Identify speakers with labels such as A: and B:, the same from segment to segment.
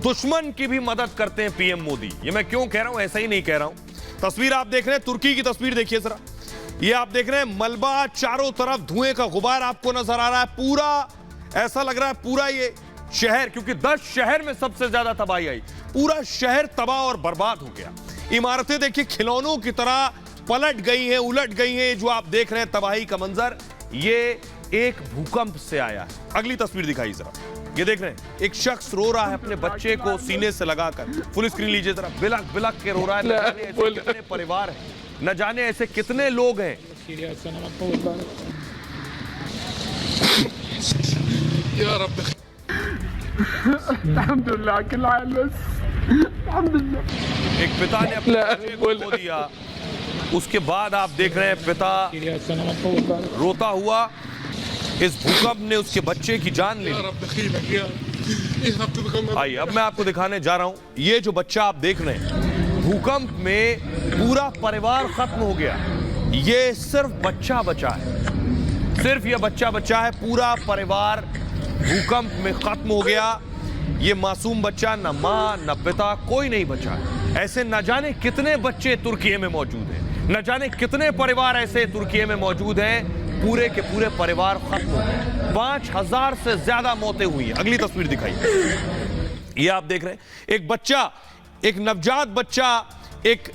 A: दुश्मन की भी मदद करते हैं पीएम मोदी। ये मैं क्यों कह रहा हूं, ऐसा ही नहीं कह रहा हूं। तस्वीर आप देख रहे हैं, तुर्की की तस्वीर देखिए जरा। ये आप देख रहे हैं मलबा, चारों तरफ धुएं का गुबार आपको नजर आ रहा है। पूरा ऐसा लग रहा है पूरा ये शहर, क्योंकि 10 शहर में सबसे ज्यादा तबाही आई, पूरा शहर तबाह और बर्बाद हो गया। इमारतें देखिए खिलौनों की तरह पलट गई हैं, उलट गई हैं। जो आप देख रहे हैं तबाही का मंजर, ये एक भूकंप से आया है। अगली तस्वीर दिखाई जरा। ये देख रहे हैं एक शख्स रो रहा है अपने बच्चे को सीने से लगाकर। फुल स्क्रीन लीजिए जरा। बिलक बिलक के रो रहा है। न जाने ऐसे कितने परिवार हैं, न जाने ऐसे कितने लोग हैं। एक पिता ने अपने बच्चे को खो दिया, उसके बाद आप देख रहे हैं पिता रोता हुआ। इस भूकंप ने उसके बच्चे की जान ले ली। आइए अब मैं आपको दिखाने जा रहा हूं। ये जो बच्चा आप देख रहे हैं, भूकंप में पूरा परिवार खत्म हो गया। ये सिर्फ बच्चा बचा है, सिर्फ ये बच्चा बचा है। पूरा परिवार भूकंप में खत्म हो गया। ये मासूम बच्चा, न मां न पिता, कोई नहीं बचा है। ऐसे न जाने कितने बच्चे तुर्की में मौजूद हैं, न जाने कितने परिवार ऐसे तुर्की में मौजूद हैं। पूरे के पूरे परिवार खत्म हो गए। 5000 से ज्यादा मौतें हुई हैं। अगली तस्वीर दिखाइए। ये आप देख रहे हैं एक बच्चा, एक नवजात बच्चा, एक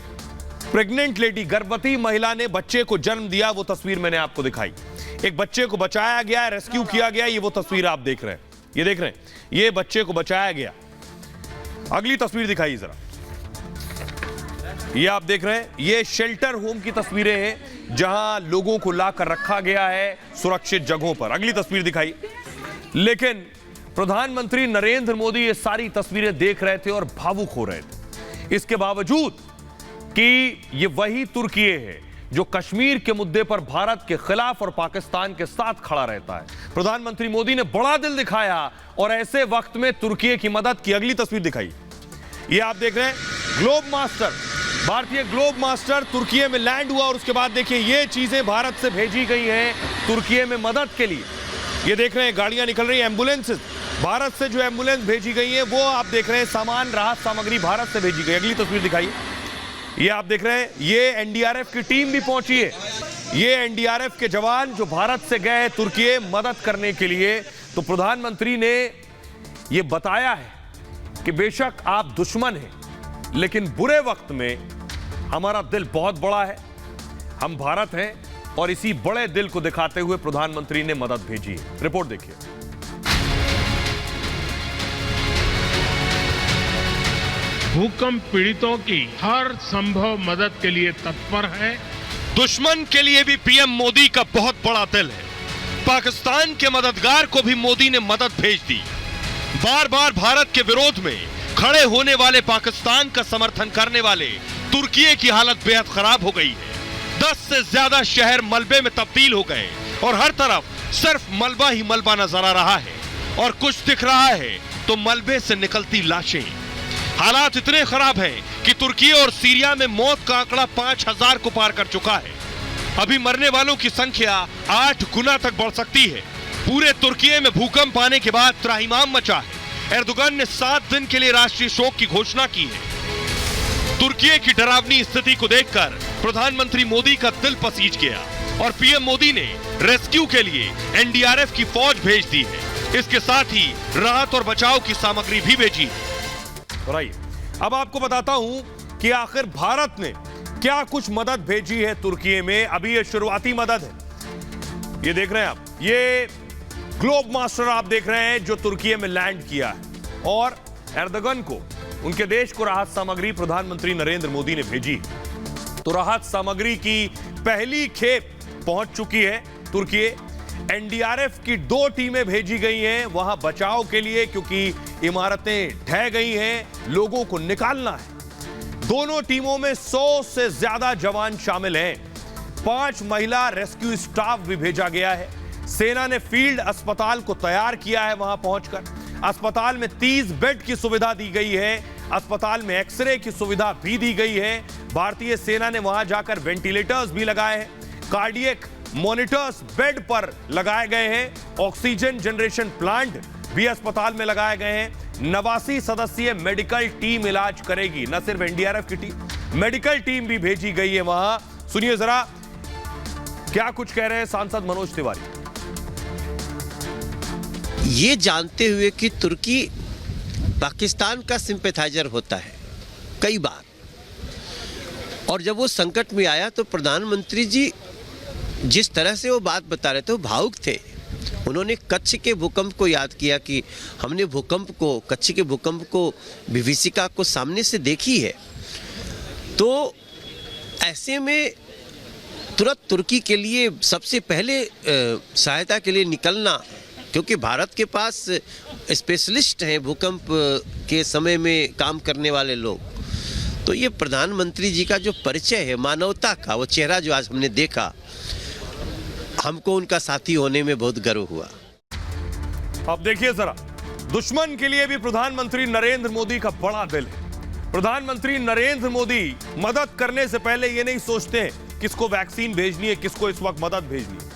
A: प्रेग्नेंट लेडी, गर्भवती महिला ने बच्चे को जन्म दिया। वो तस्वीर मैंने आपको दिखाई। एक बच्चे को बचाया गया, रेस्क्यू किया गया। ये वो तस्वीर आप देख रहे हैं। ये देख रहे हैं, ये बच्चे को बचाया गया। अगली तस्वीर दिखाइए जरा। ये आप देख रहे हैं, ये शेल्टर होम की तस्वीरें हैं जहां लोगों को लाकर रखा गया है सुरक्षित जगहों पर। अगली तस्वीर दिखाई। लेकिन प्रधानमंत्री नरेंद्र मोदी ये सारी तस्वीरें देख रहे थे और भावुक हो रहे थे। इसके बावजूद कि ये वही तुर्की है जो कश्मीर के मुद्दे पर भारत के खिलाफ और पाकिस्तान के साथ खड़ा रहता है, प्रधानमंत्री मोदी ने बड़ा दिल दिखाया और ऐसे वक्त में तुर्की की मदद की। अगली तस्वीर दिखाई। ये आप देख रहे हैं ग्लोब मास्टर, भारतीय ग्लोब मास्टर तुर्की में लैंड हुआ और उसके बाद देखिए ये चीजें भारत से भेजी गई हैं तुर्की में मदद के लिए। ये देख रहे हैं गाड़ियां निकल रही हैं, एम्बुलेंसेस, भारत से जो एम्बुलेंस भेजी गई है वो आप देख रहे हैं सामान, राहत सामग्री भारत से भेजी गई। अगली तस्वीर दिखाइए। ये आप देख रहे हैं ये एनडीआरएफ की टीम भी पहुंची है। ये एनडीआरएफ के जवान जो भारत से गए हैं तुर्की मदद करने के लिए। तो प्रधानमंत्री ने ये बताया है कि बेशक आप दुश्मन हैं, लेकिन बुरे वक्त में हमारा दिल बहुत बड़ा है, हम भारत हैं, और इसी बड़े दिल को दिखाते हुए प्रधानमंत्री ने मदद भेजी है। रिपोर्ट देखिए।
B: भूकंप पीड़ितों की हर संभव मदद के लिए तत्पर है।
A: दुश्मन के लिए भी पीएम मोदी का बहुत बड़ा दिल है। पाकिस्तान के मददगार को भी मोदी ने मदद भेज दी। बार बार भारत के विरोध में खड़े होने वाले पाकिस्तान का समर्थन करने वाले तुर्की की हालत बेहद खराब हो गई है। 10 से ज्यादा शहर मलबे में तब्दील हो गए और हर तरफ सिर्फ मलबा ही मलबा नजर आ रहा है और कुछ दिख रहा है तो मलबे से निकलती लाशें। हालात इतने खराब हैं कि तुर्की और सीरिया में मौत का आंकड़ा 5000 को पार कर चुका है। अभी मरने वालों की संख्या 8 गुना तक बढ़ सकती है। पूरे तुर्की में भूकंप आने के बाद त्राहिमाम मचा है। एर्दोगन ने 7 दिन के लिए राष्ट्रीय शोक की घोषणा की है। तुर्की की डरावनी स्थिति को देखकर प्रधानमंत्री मोदी का दिल पसीज गया और पीएम मोदी ने रेस्क्यू के लिए एनडीआरएफ की फौज भेज दी है। इसके साथ ही राहत और बचाव की सामग्री भी भेजी है। अब आपको बताता हूं कि आखिर भारत ने क्या कुछ मदद भेजी है तुर्की में। अभी ये शुरुआती मदद है। ये देख रहे हैं आप, ये ग्लोब मास्टर आप देख रहे हैं जो तुर्की में लैंड किया है और एर्दोगन को, उनके देश को राहत सामग्री प्रधानमंत्री नरेंद्र मोदी ने भेजी। तो राहत सामग्री की पहली खेप पहुंच चुकी है तुर्की। एनडीआरएफ की 2 टीमें भेजी गई हैं वहां बचाव के लिए, क्योंकि इमारतें ढह गई हैं, लोगों को निकालना है। दोनों टीमों में 100 से ज्यादा जवान शामिल हैं। 5 महिला रेस्क्यू स्टाफ भी भेजा गया है। सेना ने फील्ड अस्पताल को तैयार किया है। वहां पहुंचकर अस्पताल में 30 बेड की सुविधा दी गई है। अस्पताल में एक्सरे की सुविधा भी दी गई है। भारतीय सेना ने वहां जाकर वेंटिलेटर्स भी लगाए हैं। कार्डियक मॉनिटर्स बेड पर लगाए गए हैं। ऑक्सीजन जनरेशन प्लांट भी अस्पताल में लगाए गए हैं। 89 सदस्यीय मेडिकल टीम इलाज करेगी। न सिर्फ एनडीआरएफ की टीम, मेडिकल टीम भी भेजी गई है वहां। सुनिए जरा क्या कुछ कह रहे हैं सांसद मनोज तिवारी।
C: ये जानते हुए कि तुर्की पाकिस्तान का सिंपैथाइजर होता है कई बार, और जब वो संकट में आया तो प्रधानमंत्री जी जिस तरह से वो बात बता रहे थे वो भावुक थे। उन्होंने कच्छ के भूकंप को याद किया कि हमने भूकंप को, कच्छ के भूकंप को, विभीषिका को सामने से देखी है। तो ऐसे में तुरंत तुर्की के लिए सबसे पहले सहायता के लिए निकलना, क्योंकि भारत के पास स्पेशलिस्ट हैं भूकंप के समय में काम करने वाले लोग। तो ये प्रधानमंत्री जी का जो परिचय है मानवता का, वो चेहरा जो आज हमने देखा, हमको उनका साथी होने में बहुत गर्व हुआ।
A: अब देखिए जरा, दुश्मन के लिए भी प्रधानमंत्री नरेंद्र मोदी का बड़ा दिल है। प्रधानमंत्री नरेंद्र मोदी मदद करने से पहले ये नहीं सोचते हैं किसको वैक्सीन भेजनी है, किसको इस वक्त मदद भेजनी है।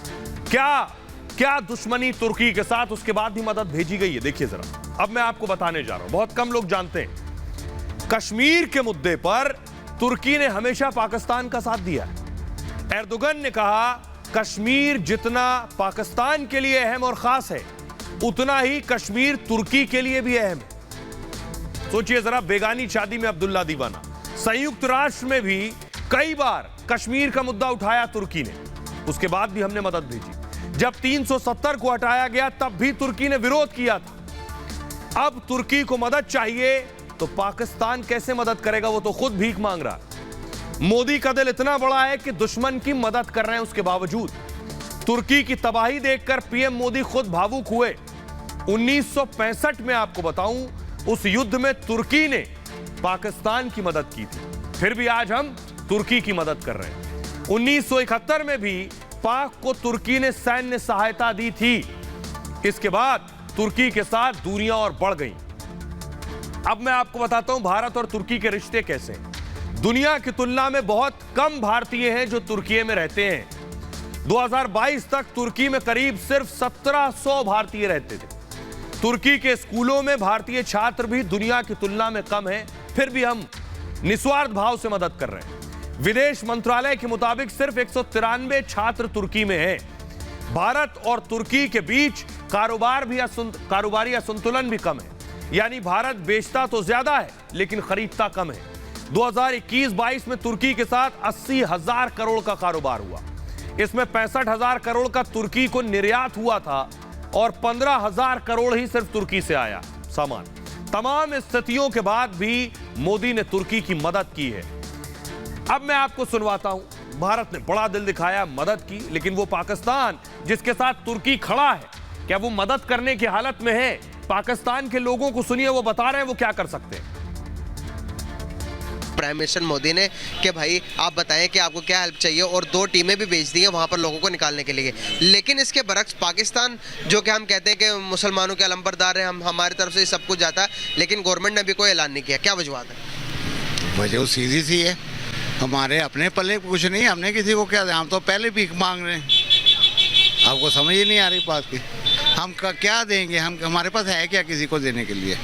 A: क्या दुश्मनी तुर्की के साथ, उसके बाद भी मदद भेजी गई है। देखिए जरा, अब मैं आपको बताने जा रहा हूं, बहुत कम लोग जानते हैं। कश्मीर के मुद्दे पर तुर्की ने हमेशा पाकिस्तान का साथ दिया है। एर्दोगन ने कहा कश्मीर जितना पाकिस्तान के लिए अहम और खास है, उतना ही कश्मीर तुर्की के लिए भी अहम है। सोचिए जरा, बेगानी शादी में अब्दुल्ला दीवाना। संयुक्त राष्ट्र में भी कई बार कश्मीर का मुद्दा उठाया तुर्की ने, उसके बाद भी हमने मदद भेजी। जब 370 को हटाया गया तब भी तुर्की ने विरोध किया था। अब तुर्की को मदद चाहिए तो पाकिस्तान कैसे मदद करेगा, वो तो खुद भीख मांग रहा है। मोदी का दिल इतना बड़ा है कि दुश्मन की मदद कर रहे हैं, उसके बावजूद तुर्की की तबाही देखकर पीएम मोदी खुद भावुक हुए। 1965 में आपको बताऊं, उस युद्ध में तुर्की ने पाकिस्तान की मदद की थी, फिर भी आज हम तुर्की की मदद कर रहे हैं। 1971 में भी पाक को तुर्की ने सैन्य सहायता दी थी। इसके बाद तुर्की के साथ दूरियां और बढ़ गई। अब मैं आपको बताता हूं भारत और तुर्की के रिश्ते कैसे हैं। दुनिया की तुलना में बहुत कम भारतीय हैं जो तुर्की में रहते हैं। 2022 तक तुर्की में करीब सिर्फ 1700 भारतीय रहते थे। तुर्की के स्कूलों में भारतीय छात्र भी दुनिया की तुलना में कम हैं, फिर भी हम निस्वार्थ भाव से मदद कर रहे हैं। विदेश मंत्रालय के मुताबिक सिर्फ 193 छात्र तुर्की में हैं। भारत और तुर्की के बीच कारोबारी असंतुलन भी कम है, यानी भारत बेचता तो ज्यादा है लेकिन खरीदता कम है। 2021-22 में तुर्की के साथ 80,000 करोड़ का कारोबार हुआ। इसमें 65,000 करोड़ का तुर्की को निर्यात हुआ था और 15,000 करोड़ ही सिर्फ तुर्की से आया सामान। तमाम स्थितियों के बाद भी मोदी ने तुर्की की मदद की है। अब मैं आपको सुनवाता हूं, भारत ने बड़ा दिल दिखाया, मदद की, लेकिन वो पाकिस्तान जिसके साथ तुर्की खड़ा है, क्या वो मदद करने की हालत में है? पाकिस्तान के लोगों को सुनिए, वो बता रहे हैं वो क्या कर सकते हैं।
D: प्राइम मिनिस्टर मोदी ने कि भाई आप बताएं कि आपको क्या हेल्प चाहिए, और 2 टीमें भी भेज दी हैं वहाँ पर लोगों को निकालने के लिए। लेकिन इसके बरक्स पाकिस्तान, जो कि हम कहते हैं कि मुसलमानों के अलंबरदार हैं, हमारी तरफ से सब कुछ जाता है, लेकिन गवर्नमेंट ने भी कोई ऐलान नहीं किया। क्या वजूहत है?
E: वजह सीधी सी है, हमारे अपने पल्ले कुछ नहीं, हमने किसी को क्या, हम तो पहले भीख मांग रहे हैं। आपको समझ ही नहीं आ रही बात की, हम क्या देंगे? हमारे पास है क्या किसी को देने के लिए?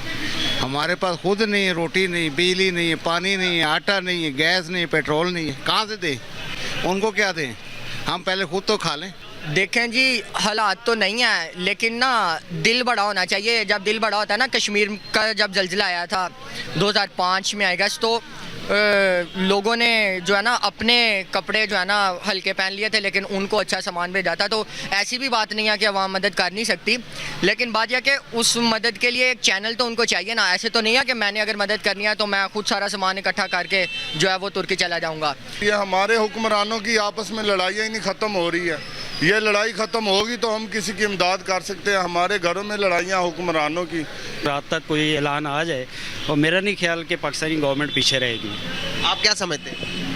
E: हमारे पास खुद नहीं है, रोटी नहीं, बिजली नहीं है, पानी नहीं है, आटा नहीं है, गैस नहीं है, पेट्रोल नहीं है, कहाँ से दें? उनको क्या दें? हम पहले खुद तो खा लें।
F: देखें जी, हालात तो नहीं है, लेकिन ना दिल बड़ा होना चाहिए। जब दिल बड़ा होता है ना, कश्मीर का जब जल्जिला आया था 2005 में अगस्त, तो लोगों ने जो है ना अपने कपड़े जो है ना हल्के पहन लिए थे, लेकिन उनको अच्छा सामान भेजा था। तो ऐसी भी बात नहीं है कि अवाम मदद कर नहीं सकती, लेकिन बात यह कि उस मदद के लिए एक चैनल तो उनको चाहिए ना। ऐसे तो नहीं है कि मैंने अगर मदद करनी है तो मैं खुद सारा सामान इकट्ठा करके जो है वो तुर्की चला जाऊँगा।
G: ये हमारे हुक्मरानों की आपस में लड़ाइयाँ ही नहीं ख़त्म हो रही है। ये लड़ाई ख़त्म होगी तो हम किसी की इमदाद कर सकते हैं। हमारे घरों में लड़ाइयाँ हुक्मरानों की।
H: रात तक कोई ऐलान आ जाए और मेरा नहीं ख्याल कि पाकिस्तानी गवर्नमेंट पीछे रहेगी।
D: आप क्या समझते हैं?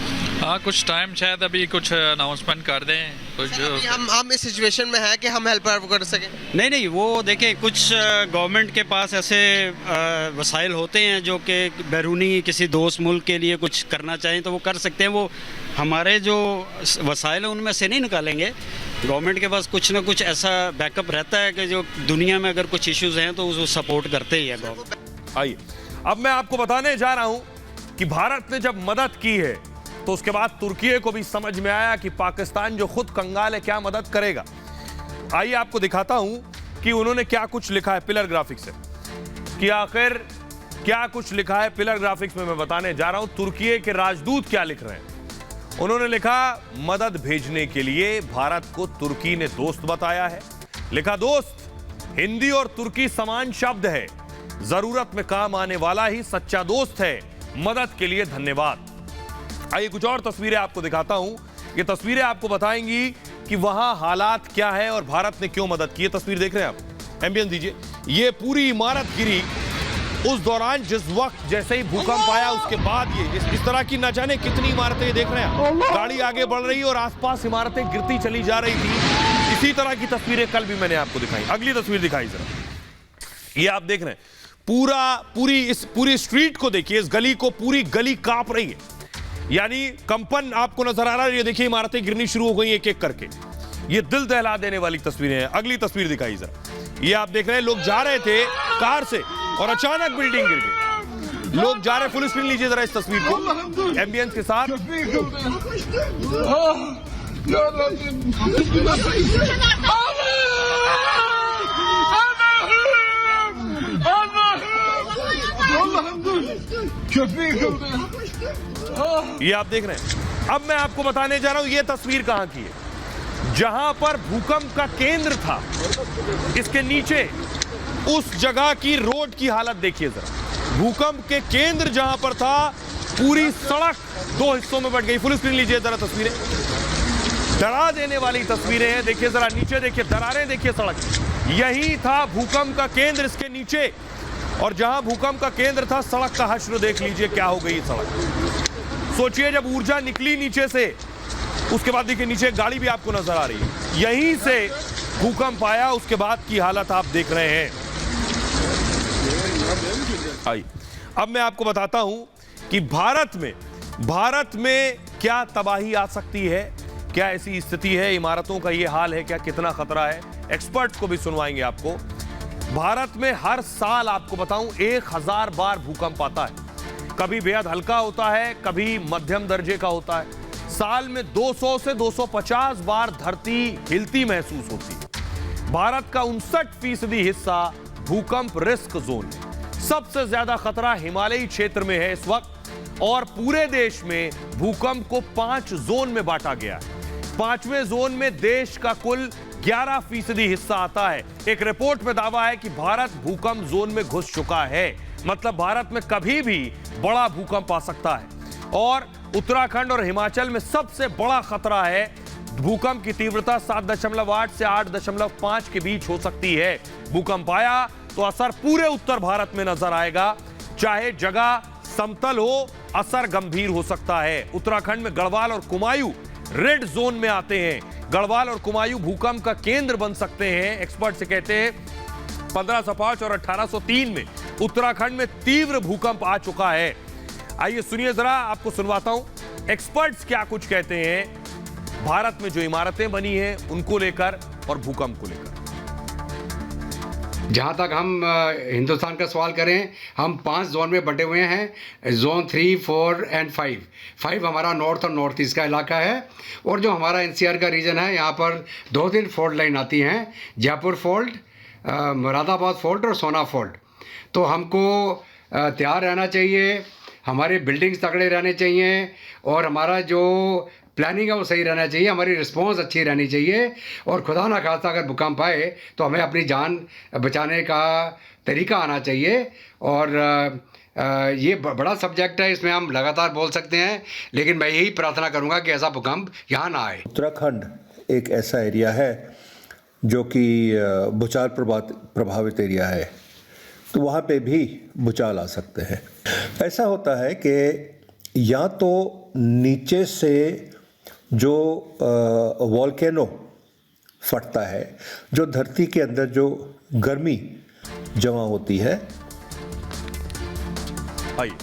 I: हाँ, कुछ टाइम शायद अभी कुछ अनाउंसमेंट कर दें कुछ।
D: हम इस सिचुएशन में है कि हम हेल्प कर सकें?
H: नहीं, वो देखें, कुछ गवर्नमेंट के पास ऐसे वसाइल होते हैं जो कि बैरूनी किसी दोस्त मुल्क के लिए कुछ करना चाहें तो वो कर सकते हैं। वो हमारे जो वसाइल हैं उनमें से नहीं निकालेंगे। गवर्नमेंट के पास कुछ ना कुछ ऐसा बैकअप रहता है कि जो दुनिया में अगर कुछ इश्यूज़ हैं तो उसको सपोर्ट करते ही है गवर्नमेंट।
A: आइए, अब मैं आपको बताने जा रहा हूं कि भारत ने जब मदद की है तो उसके बाद तुर्की को भी समझ में आया कि पाकिस्तान जो खुद कंगाल है क्या मदद करेगा। आइए आपको दिखाता हूं कि उन्होंने क्या कुछ लिखा है पिलर ग्राफिक्स से, कि आखिर क्या कुछ लिखा है पिलर ग्राफिक्स में। मैं बताने जा रहा हूं तुर्की के राजदूत क्या लिख रहे हैं। उन्होंने लिखा, मदद भेजने के लिए भारत को तुर्की ने दोस्त बताया है। लिखा, दोस्त हिंदी और तुर्की समान शब्द है, जरूरत में काम आने वाला ही सच्चा दोस्त है, मदद के लिए धन्यवाद। आइए कुछ और तस्वीरें आपको दिखाता हूं। ये तस्वीरें आपको बताएंगी कि वहां हालात क्या है और भारत ने क्यों मदद की है। तस्वीर देख रहे हैं आप, एम्बियंस दीजिए। ये पूरी इमारत गिरी उस दौरान जिस वक्त जैसे ही भूकंप आया उसके बाद ये इस तरह की न जाने कितनी इमारतें देख रहे हैं आप। गाड़ी आगे बढ़ रही और आसपास इमारतें गिरती चली जा रही थी। इसी तरह की तस्वीरें कल भी मैंने आपको दिखाई। अगली तस्वीर दिखाई जरा, ये आप देख रहे हैं पूरी स्ट्रीट को देखिए, इस गली को पूरी गली कांप रही है, यानी कंपन आपको नजर आ रहा है। ये देखिए इमारतें गिरनी शुरू हो गई एक एक करके। ये दिल दहला देने वाली तस्वीरें हैं। अगली तस्वीर दिखाई जरा, ये आप देख रहे हैं लोग जा रहे थे कार से और अचानक बिल्डिंग गिर गई। लोग जा रहे, फुल स्क्रीन लीजिए जरा इस तस्वीर को एम्बियंस के साथ। ये आप देख रहे हैं। अब मैं आपको बताने जा रहा हूं ये तस्वीर कहां की है, जहां पर भूकंप का केंद्र था, इसके नीचे उस जगह की रोड की हालत देखिए जरा। भूकंप के केंद्र जहां पर था, पूरी सड़क दो हिस्सों में बट गई। फुल स्क्रीन लीजिए जरा तस्वीरें, डरा देने वाली तस्वीरें हैं। देखिए जरा नीचे देखिए, दरारें देखिए सड़क। यही था भूकंप का केंद्र, इसके नीचे। और जहां भूकंप का केंद्र था, सड़क का हश्र देख लीजिए क्या हो गई सड़क। सोचिए जब ऊर्जा निकली नीचे से, उसके बाद देखिए नीचे एक गाड़ी भी आपको नजर आ रही है। यहीं से भूकंप आया, उसके बाद की हालत आप देख रहे हैं। आइए अब मैं आपको बताता हूं कि भारत में क्या तबाही आ सकती है, क्या ऐसी स्थिति है, इमारतों का ये हाल है क्या, कितना खतरा है। एक्सपर्ट्स को भी सुनवाएंगे आपको। भारत में हर साल आपको बताऊं 1000 बार भूकंप आता है। कभी बेहद हल्का होता है, कभी मध्यम दर्जे का होता है। साल में 200 से 250 बार धरती हिलती महसूस होती है। भारत का 59% हिस्सा भूकंप रिस्क जोन है। सबसे ज्यादा खतरा हिमालयी क्षेत्र में है इस वक्त, और पूरे देश में भूकंप को 5 जोन में बांटा गया है। 5वें जोन में देश का कुल 11% हिस्सा आता है। एक रिपोर्ट में दावा है कि भारत भूकंप जोन में घुस चुका है, मतलब भारत में कभी भी बड़ा भूकंप आ सकता है। और उत्तराखंड और हिमाचल में सबसे बड़ा खतरा है। भूकंप की तीव्रता 7.8 से 8.5 के बीच हो सकती है। भूकंप आया तो असर पूरे उत्तर भारत में नजर आएगा, चाहे जगह समतल हो, असर गंभीर हो सकता है। उत्तराखंड में गढ़वाल और कुमायूं रेड जोन में आते हैं। गढ़वाल और कुमायूं भूकंप का केंद्र बन सकते हैं। एक्सपर्ट से कहते हैं 1505 और 1803 में उत्तराखंड में तीव्र भूकंप आ चुका है। आइए सुनिए जरा, आपको सुनवाता हूं एक्सपर्ट्स क्या कुछ कहते हैं भारत में जो इमारतें बनी हैं उनको लेकर और भूकंप को लेकर।
J: जहाँ तक हम हिंदुस्तान का सवाल करें, हम 5 जोन में बंटे हुए हैं, जोन 3, 4 एंड 5। 5 हमारा नॉर्थ और नॉर्थ ईस्ट का इलाका है, और जो हमारा NCR का रीजन है, यहाँ पर 2-3 फॉल्ट लाइन आती हैं, जयपुर फॉल्ट, मुरादाबाद फॉल्ट और सोना फॉल्ट। तो हमको तैयार रहना चाहिए, हमारे बिल्डिंग्स तगड़े रहने चाहिए, और हमारा जो प्लानिंग है वो सही रहना चाहिए, हमारी रिस्पॉन्स अच्छी रहनी चाहिए। और खुदा ना खास्ता अगर भूकंप आए तो हमें अपनी जान बचाने का तरीका आना चाहिए। और ये बड़ा सब्जेक्ट है, इसमें हम लगातार बोल सकते हैं, लेकिन मैं यही प्रार्थना करूंगा कि ऐसा भूकंप यहाँ ना आए।
K: उत्तराखंड एक ऐसा एरिया है जो कि भूचाल प्रभावित एरिया है, तो वहाँ पे भी भूचाल आ सकते हैं। ऐसा होता है कि या तो नीचे से जो वॉल्केनो फटता है, जो धरती के अंदर जो गर्मी जमा होती है।
A: आइए